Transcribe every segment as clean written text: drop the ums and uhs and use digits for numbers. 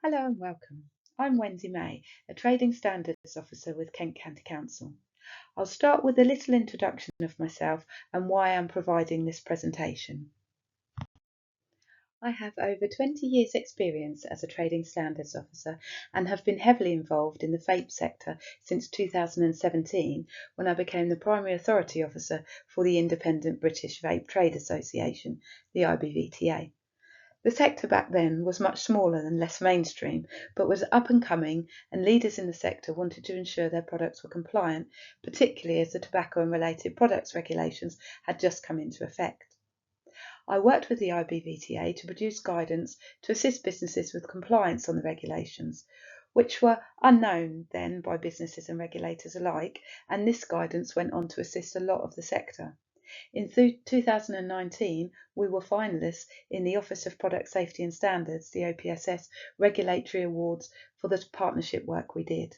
Hello and welcome. I'm Wendy May, a Trading Standards Officer with Kent County Council. I'll start with a little introduction of myself and why I'm providing this presentation. I have over 20 years' experience as a Trading Standards Officer and have been heavily involved in the vape sector since 2017 when I became the Primary Authority Officer for the Independent British Vape Trade Association, the IBVTA. The sector back then was much smaller and less mainstream, but was up and coming, and leaders in the sector wanted to ensure their products were compliant, particularly as the tobacco and related products regulations had just come into effect. I worked with the IBVTA to produce guidance to assist businesses with compliance on the regulations, which were unknown then by businesses and regulators alike, and this guidance went on to assist a lot of the sector. In 2019, we were finalists in the Office of Product Safety and Standards, the OPSS, regulatory awards for the partnership work we did.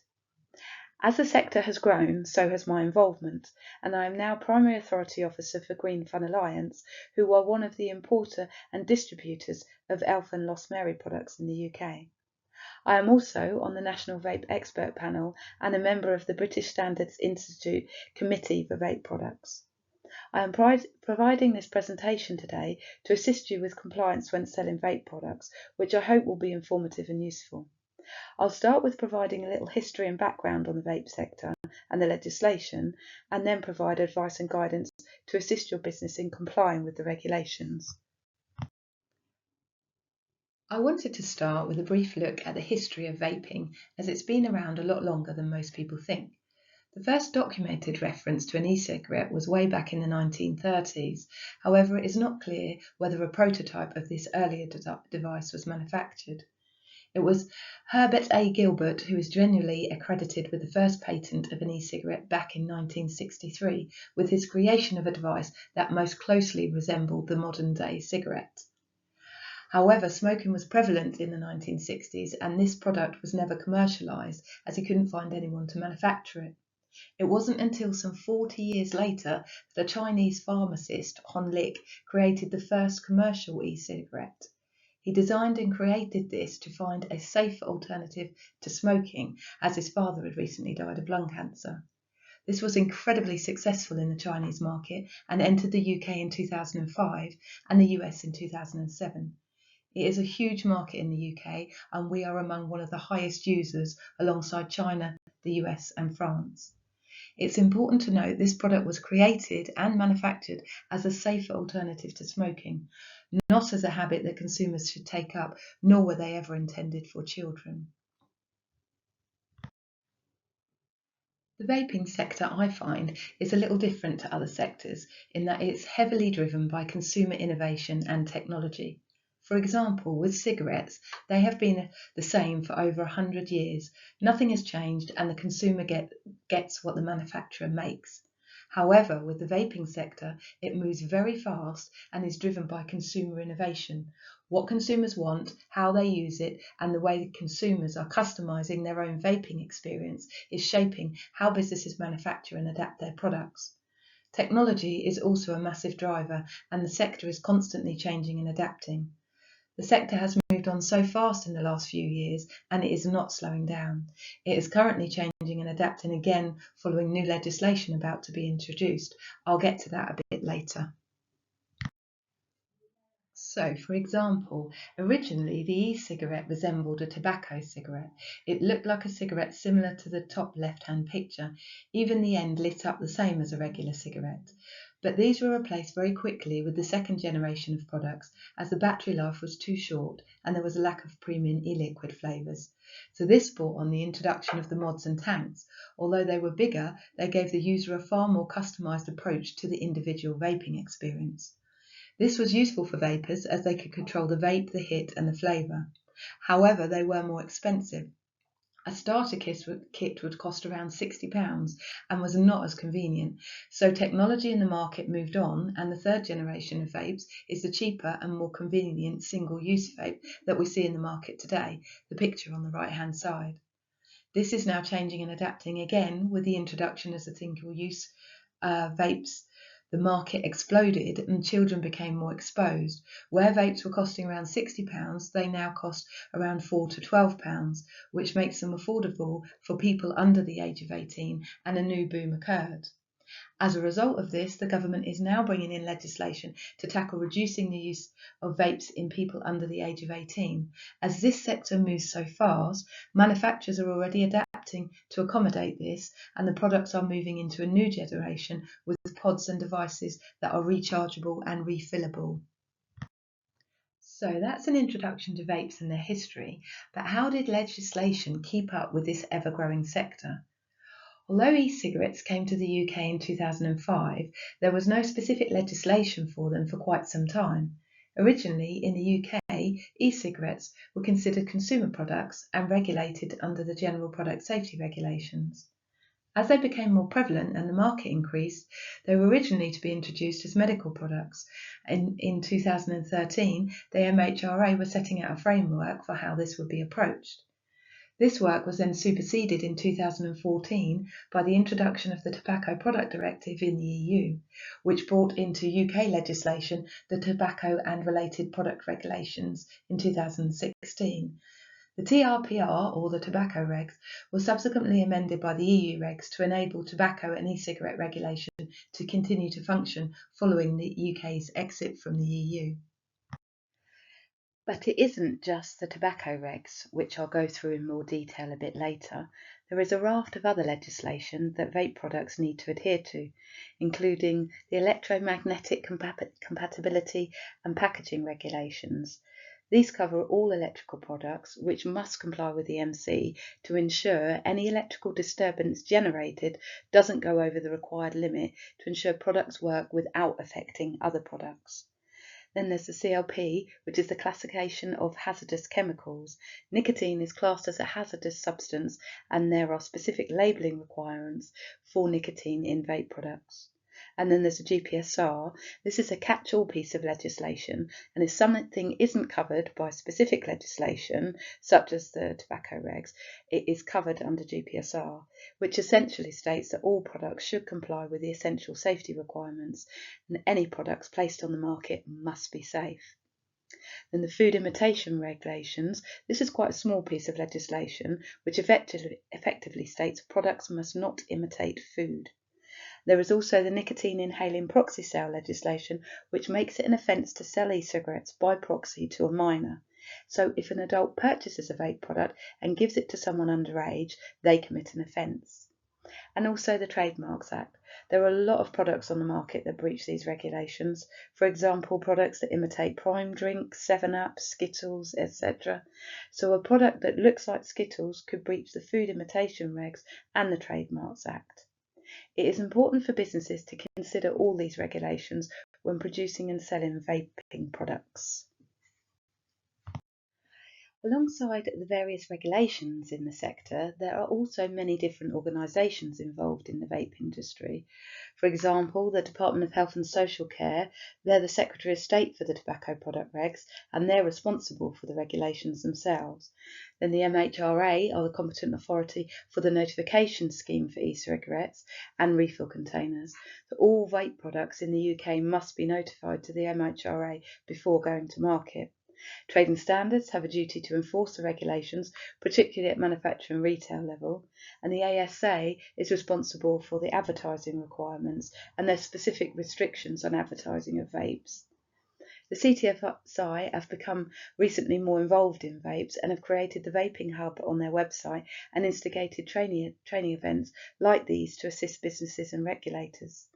As the sector has grown, so has my involvement, and I am now Primary Authority Officer for Green Fun Alliance, who are one of the importer and distributors of Alpha and Lost Mary products in the UK. I am also on the National Vape Expert Panel and a member of the British Standards Institute Committee for Vape Products. I am providing this presentation today to assist you with compliance when selling vape products, which I hope will be informative and useful. I'll start with providing a little history and background on the vape sector and the legislation, and then provide advice and guidance to assist your business in complying with the regulations. I wanted to start with a brief look at the history of vaping, as it's been around a lot longer than most people think. The first documented reference to an e-cigarette was way back in the 1930s. However, it is not clear whether a prototype of this earlier device was manufactured. It was Herbert A. Gilbert who is generally accredited with the first patent of an e-cigarette back in 1963, with his creation of a device that most closely resembled the modern-day cigarette. However, smoking was prevalent in the 1960s, and this product was never commercialised as he couldn't find anyone to manufacture it. It wasn't until some 40 years later that a Chinese pharmacist, Hon Lik, created the first commercial e-cigarette. He designed and created this to find a safer alternative to smoking, as his father had recently died of lung cancer. This was incredibly successful in the Chinese market and entered the UK in 2005 and the US in 2007. It is a huge market in the UK, and we are among one of the highest users alongside China, the US and France. It's important to note this product was created and manufactured as a safer alternative to smoking, not as a habit that consumers should take up, nor were they ever intended for children. The vaping sector, I find, is a little different to other sectors in that it's heavily driven by consumer innovation and technology. For example, with cigarettes, they have been the same for over 100 years. Nothing has changed, and the consumer gets what the manufacturer makes. However, with the vaping sector, it moves very fast and is driven by consumer innovation. What consumers want, how they use it, and the way consumers are customising their own vaping experience is shaping how businesses manufacture and adapt their products. Technology is also a massive driver, and the sector is constantly changing and adapting. The sector has moved on so fast in the last few years, and it is not slowing down. It is currently changing and adapting again following new legislation about to be introduced. I'll get to that a bit later. So, for example, originally the e-cigarette resembled a tobacco cigarette. It looked like a cigarette similar to the top left-hand picture, even the end lit up the same as a regular cigarette. But these were replaced very quickly with the second generation of products, as the battery life was too short and there was a lack of premium e-liquid flavours. So this brought on the introduction of the mods and tanks. Although they were bigger, they gave the user a far more customised approach to the individual vaping experience. This was useful for vapers as they could control the vape, the hit and the flavour. However, they were more expensive. A starter kit would cost around £60 and was not as convenient, so technology in the market moved on, and the third generation of vapes is the cheaper and more convenient single-use vape that we see in the market today, the picture on the right-hand side. This is now changing and adapting again with the introduction of the single-use vapes The market exploded and children became more exposed. Where vapes were costing around £60, they now cost around £4 to £12, which makes them affordable for people under the age of 18, and a new boom occurred. As a result of this, the government is now bringing in legislation to tackle reducing the use of vapes in people under the age of 18. As this sector moves so fast, manufacturers are already adapting to accommodate this, and the products are moving into a new generation with pods and devices that are rechargeable and refillable. So that's an introduction to vapes and their history, but how did legislation keep up with this ever-growing sector? Although e-cigarettes came to the UK in 2005, there was no specific legislation for them for quite some time. Originally, in the UK, e-cigarettes were considered consumer products and regulated under the General Product Safety Regulations. As they became more prevalent and the market increased, they were originally to be introduced as medical products. In 2013, the MHRA was setting out a framework for how this would be approached. This work was then superseded in 2014 by the introduction of the Tobacco Product Directive in the EU, which brought into UK legislation the Tobacco and Related Product Regulations in 2016. The TRPR, or the Tobacco Regs, was subsequently amended by the EU Regs to enable tobacco and e-cigarette regulation to continue to function following the UK's exit from the EU. But it isn't just the tobacco regs, which I'll go through in more detail a bit later. There is a raft of other legislation that vape products need to adhere to, including the electromagnetic compatibility and packaging regulations. These cover all electrical products which must comply with the MC to ensure any electrical disturbance generated doesn't go over the required limit to ensure products work without affecting other products. Then there's the CLP, which is the classification of hazardous chemicals. Nicotine is classed as a hazardous substance, and there are specific labelling requirements for nicotine in vape products. And then there's the GPSR. This is a catch-all piece of legislation, and if something isn't covered by specific legislation, such as the tobacco regs, it is covered under GPSR, which essentially states that all products should comply with the essential safety requirements, and any products placed on the market must be safe. Then the food imitation regulations. This is quite a small piece of legislation which effectively states products must not imitate food. There is also the nicotine inhaling proxy sale legislation, which makes it an offence to sell e-cigarettes by proxy to a minor. So if an adult purchases a vape product and gives it to someone underage, they commit an offence. And also the Trademarks Act. There are a lot of products on the market that breach these regulations. For example, products that imitate Prime Drink, 7-Up, Skittles, etc. So a product that looks like Skittles could breach the food imitation regs and the Trademarks Act. It is important for businesses to consider all these regulations when producing and selling vaping products. Alongside the various regulations in the sector, there are also many different organisations involved in the vape industry. For example, the Department of Health and Social Care, they're the Secretary of State for the tobacco product regs, and they're responsible for the regulations themselves. Then the MHRA are the competent authority for the notification scheme for e-cigarettes and refill containers. So all vape products in the UK must be notified to the MHRA before going to market. Trading standards have a duty to enforce the regulations, particularly at manufacturer and retail level, and the ASA is responsible for the advertising requirements and their specific restrictions on advertising of vapes. The CTFSI have become recently more involved in vapes and have created the Vaping Hub on their website and instigated training events like these to assist businesses and regulators.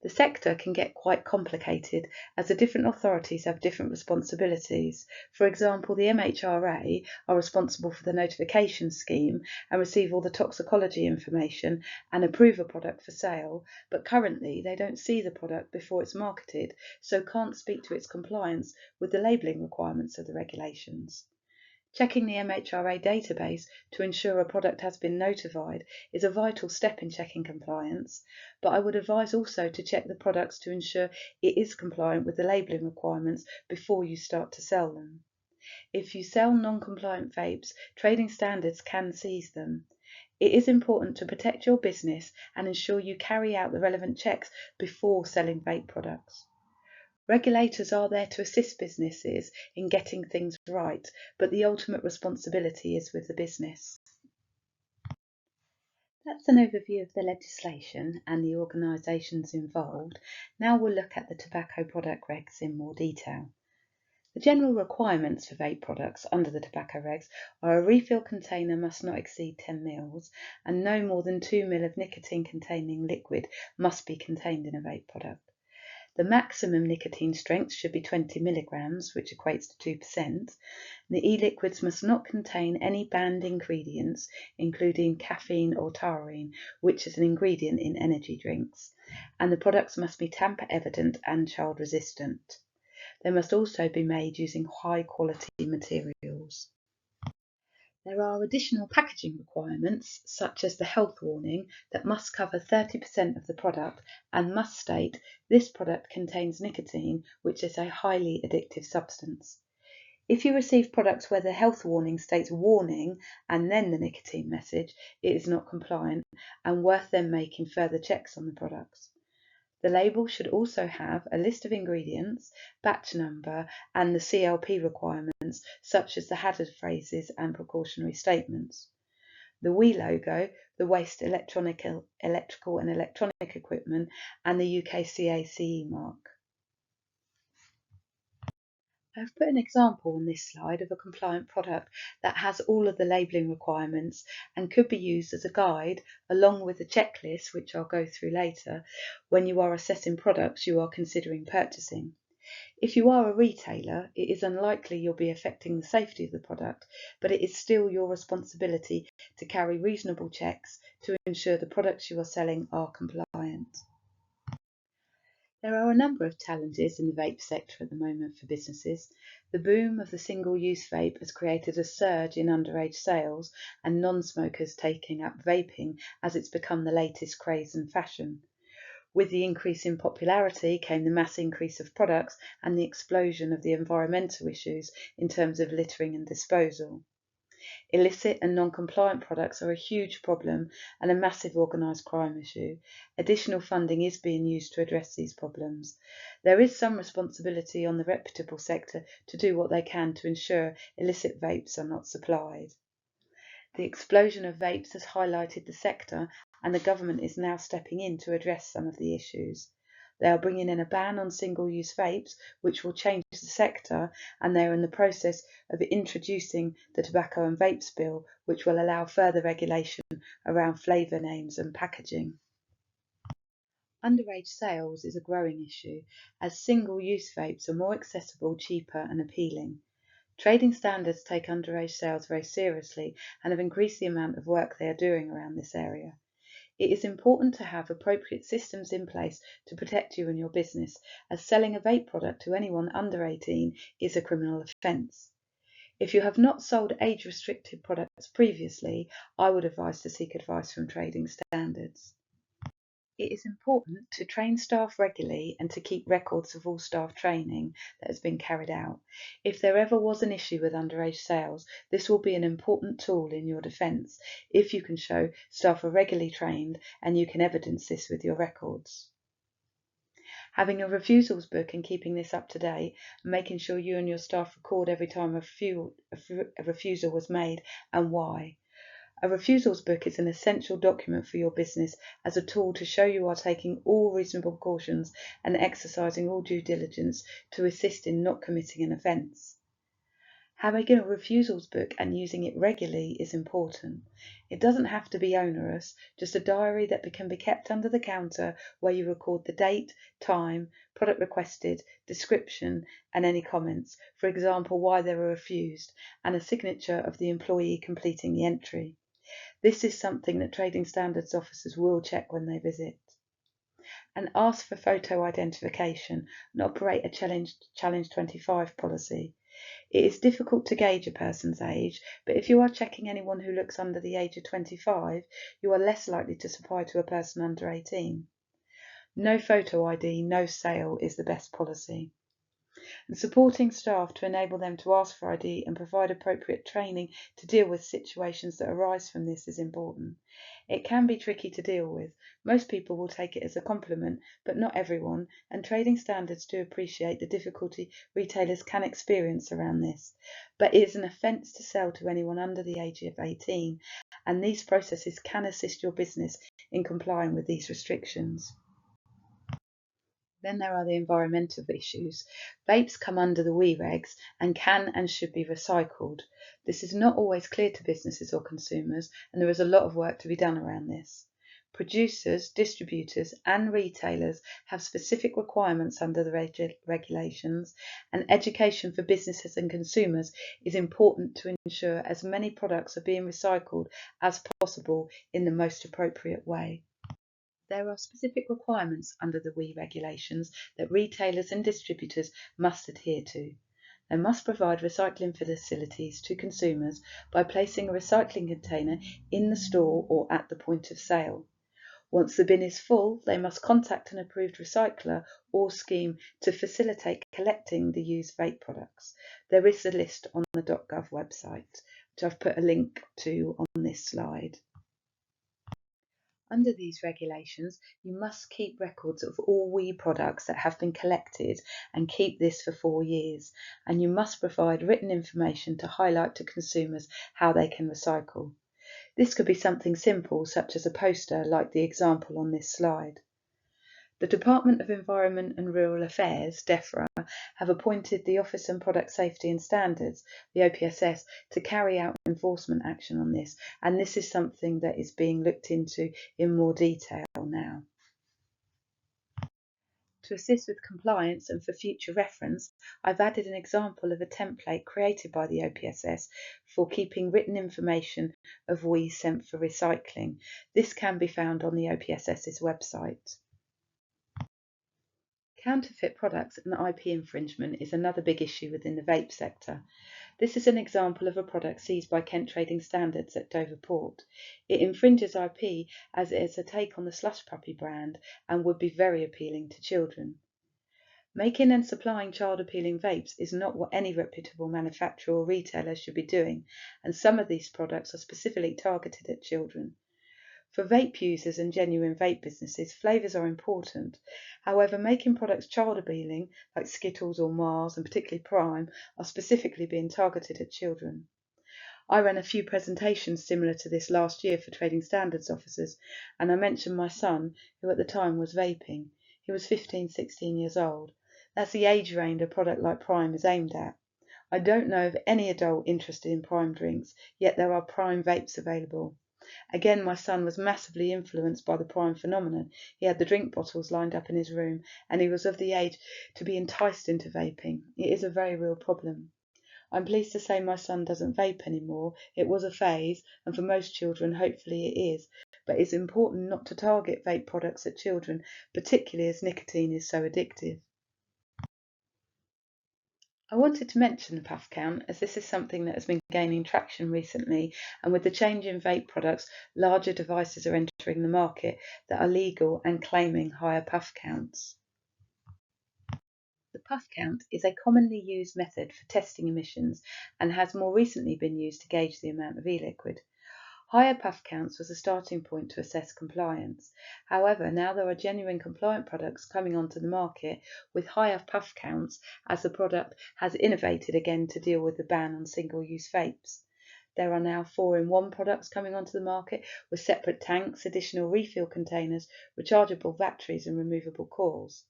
The sector can get quite complicated as the different authorities have different responsibilities. For example, the MHRA are responsible for the notification scheme and receive all the toxicology information and approve a product for sale, but currently they don't see the product before it's marketed, so can't speak to its compliance with the labelling requirements of the regulations. Checking the MHRA database to ensure a product has been notified is a vital step in checking compliance, but I would advise also to check the products to ensure it is compliant with the labelling requirements before you start to sell them. If you sell non-compliant vapes, trading standards can seize them. It is important to protect your business and ensure you carry out the relevant checks before selling vape products. Regulators are there to assist businesses in getting things right, but the ultimate responsibility is with the business. That's an overview of the legislation and the organisations involved. Now we'll look at the tobacco product regs in more detail. The general requirements for vape products under the tobacco regs are a refill container must not exceed 10 ml and no more than 2 ml of nicotine containing liquid must be contained in a vape product. The maximum nicotine strength should be 20 milligrams, which equates to 2%. The e-liquids must not contain any banned ingredients, including caffeine or taurine, which is an ingredient in energy drinks, and the products must be tamper evident and child resistant. They must also be made using high quality materials. There are additional packaging requirements, such as the health warning, that must cover 30% of the product and must state this product contains nicotine, which is a highly addictive substance. If you receive products where the health warning states warning and then the nicotine message, it is not compliant and worth then making further checks on the products. The label should also have a list of ingredients, batch number, and the CLP requirements, such as the hazard phrases and precautionary statements. The WE logo, the Waste Electrical and Electronic Equipment, and the UKCA CE mark. I've put an example on this slide of a compliant product that has all of the labelling requirements and could be used as a guide along with a checklist, which I'll go through later, when you are assessing products you are considering purchasing. If you are a retailer, it is unlikely you'll be affecting the safety of the product, but it is still your responsibility to carry reasonable checks to ensure the products you are selling are compliant. There are a number of challenges in the vape sector at the moment for businesses. The boom of the single-use vape has created a surge in underage sales and non-smokers taking up vaping as it's become the latest craze and fashion. With the increase in popularity came the mass increase of products and the explosion of the environmental issues in terms of littering and disposal. Illicit and non-compliant products are a huge problem and a massive organised crime issue. Additional funding is being used to address these problems. There is some responsibility on the reputable sector to do what they can to ensure illicit vapes are not supplied. The explosion of vapes has highlighted the sector, and the government is now stepping in to address some of the issues. They are bringing in a ban on single-use vapes, which will change the sector, and they are in the process of introducing the Tobacco and Vapes Bill, which will allow further regulation around flavour names and packaging. Underage sales is a growing issue, as single-use vapes are more accessible, cheaper and appealing. Trading standards take underage sales very seriously and have increased the amount of work they are doing around this area. It is important to have appropriate systems in place to protect you and your business, as selling a vape product to anyone under 18 is a criminal offence. If you have not sold age-restricted products previously, I would advise to seek advice from Trading Standards. It is important to train staff regularly and to keep records of all staff training that has been carried out. If there ever was an issue with underage sales, this will be an important tool in your defence if you can show staff are regularly trained and you can evidence this with your records. Having a refusals book and keeping this up to date, and making sure you and your staff record every time a refusal was made and why. A refusals book is an essential document for your business as a tool to show you are taking all reasonable precautions and exercising all due diligence to assist in not committing an offence. Having a refusals book and using it regularly is important. It doesn't have to be onerous, just a diary that can be kept under the counter where you record the date, time, product requested, description and any comments, for example why they were refused, and a signature of the employee completing the entry. This is something that Trading Standards officers will check when they visit. And ask for photo identification and operate a Challenge 25 policy. It is difficult to gauge a person's age, but if you are checking anyone who looks under the age of 25, you are less likely to supply to a person under 18. No photo ID, no sale is the best policy. And supporting staff to enable them to ask for ID and provide appropriate training to deal with situations that arise from this is important. It can be tricky to deal with. Most people will take it as a compliment, but not everyone, and trading standards do appreciate the difficulty retailers can experience around this. But it is an offence to sell to anyone under the age of 18, and these processes can assist your business in complying with these restrictions. Then there are the environmental issues. Vapes come under the WEEE regs and can and should be recycled. This is not always clear to businesses or consumers, and there is a lot of work to be done around this. Producers, distributors and retailers have specific requirements under the regulations, and education for businesses and consumers is important to ensure as many products are being recycled as possible in the most appropriate way. There are specific requirements under the WEEE regulations that retailers and distributors must adhere to. They must provide recycling facilities to consumers by placing a recycling container in the store or at the point of sale. Once the bin is full, they must contact an approved recycler or scheme to facilitate collecting the used vape products. There is a list on the .gov website, which I've put a link to on this slide. Under these regulations, you must keep records of all WEEE products that have been collected and keep this for 4 years. And you must provide written information to highlight to consumers how they can recycle. This could be something simple, such as a poster like the example on this slide. The Department of Environment and Rural Affairs, DEFRA, have appointed the Office on Product Safety and Standards, the OPSS, to carry out enforcement action on this, and this is something that is being looked into in more detail now. To assist with compliance and for future reference, I've added an example of a template created by the OPSS for keeping written information of WEEE sent for recycling. This can be found on the OPSS's website. Counterfeit products and IP infringement is another big issue within the vape sector. This is an example of a product seized by Kent Trading Standards at Dover Port. It infringes IP as it is a take on the Slush Puppy brand and would be very appealing to children. Making and supplying child-appealing vapes is not what any reputable manufacturer or retailer should be doing, and some of these products are specifically targeted at children. For vape users and genuine vape businesses, flavours are important. However, making products child-appealing, like Skittles or Mars, and particularly Prime, are specifically being targeted at children. I ran a few presentations similar to this last year for trading standards officers, and I mentioned my son, who at the time was vaping. He was 15, 16 years old. That's the age range a product like Prime is aimed at. I don't know of any adult interested in Prime drinks, yet there are Prime vapes available. Again, my son was massively influenced by the Prime phenomenon. He had the drink bottles lined up in his room, and he was of the age to be enticed into vaping. It is a very real problem. I'm pleased to say my son doesn't vape anymore. It was a phase, and for most children, hopefully it is. But it's important not to target vape products at children, particularly as nicotine is so addictive. I wanted to mention the puff count as this is something that has been gaining traction recently, and with the change in vape products, larger devices are entering the market that are legal and claiming higher puff counts. The puff count is a commonly used method for testing emissions and has more recently been used to gauge the amount of e-liquid. Higher puff counts was a starting point to assess compliance. However, now there are genuine compliant products coming onto the market with higher puff counts as the product has innovated again to deal with the ban on single-use vapes. There are now 4-in-1 products coming onto the market with separate tanks, additional refill containers, rechargeable batteries and removable cores.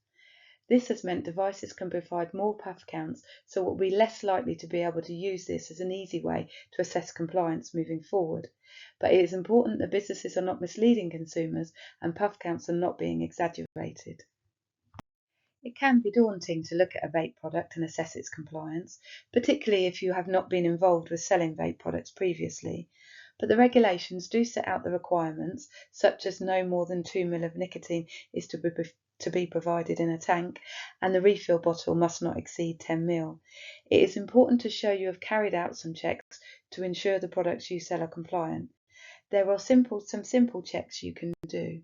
This has meant devices can provide more puff counts, so we'll be less likely to be able to use this as an easy way to assess compliance moving forward. But it is important that businesses are not misleading consumers and puff counts are not being exaggerated. It can be daunting to look at a vape product and assess its compliance, particularly if you have not been involved with selling vape products previously. But the regulations do set out the requirements, such as no more than 2 ml of nicotine is to be provided in a tank, and the refill bottle must not exceed 10 ml. It is important to show you have carried out some checks to ensure the products you sell are compliant. There are some simple checks you can do.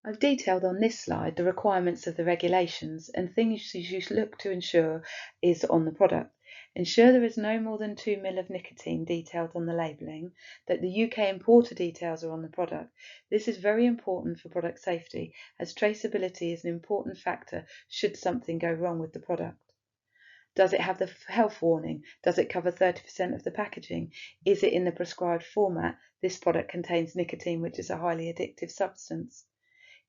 I've detailed on this slide the requirements of the regulations and things you should look to ensure is on the product. Ensure there is no more than 2 ml of nicotine detailed on the labelling, that the UK importer details are on the product. This is very important for product safety, as traceability is an important factor should something go wrong with the product. Does it have the health warning? Does it cover 30% of the packaging? Is it in the prescribed format? This product contains nicotine, which is a highly addictive substance.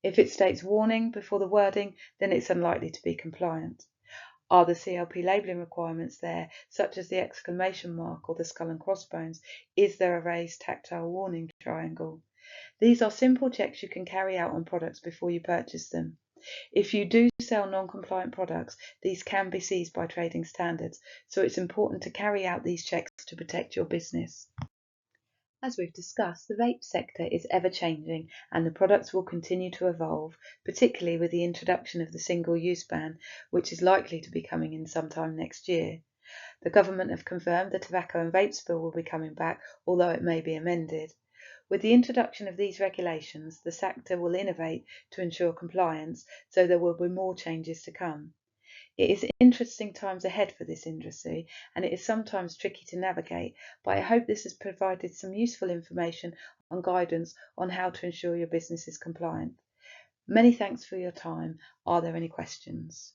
If it states warning before the wording, then it's unlikely to be compliant. Are the CLP labelling requirements there, such as the exclamation mark or the skull and crossbones? Is there a raised tactile warning triangle? These are simple checks you can carry out on products before you purchase them. If you do sell non-compliant products, these can be seized by trading standards, so it's important to carry out these checks to protect your business. As we've discussed, the vape sector is ever-changing and the products will continue to evolve, particularly with the introduction of the single-use ban, which is likely to be coming in sometime next year. The government have confirmed the Tobacco and Vapes Bill will be coming back, although it may be amended. With the introduction of these regulations, the sector will innovate to ensure compliance, so there will be more changes to come. It is interesting times ahead for this industry, and it is sometimes tricky to navigate, but I hope this has provided some useful information and guidance on how to ensure your business is compliant. Many thanks for your time. Are there any questions?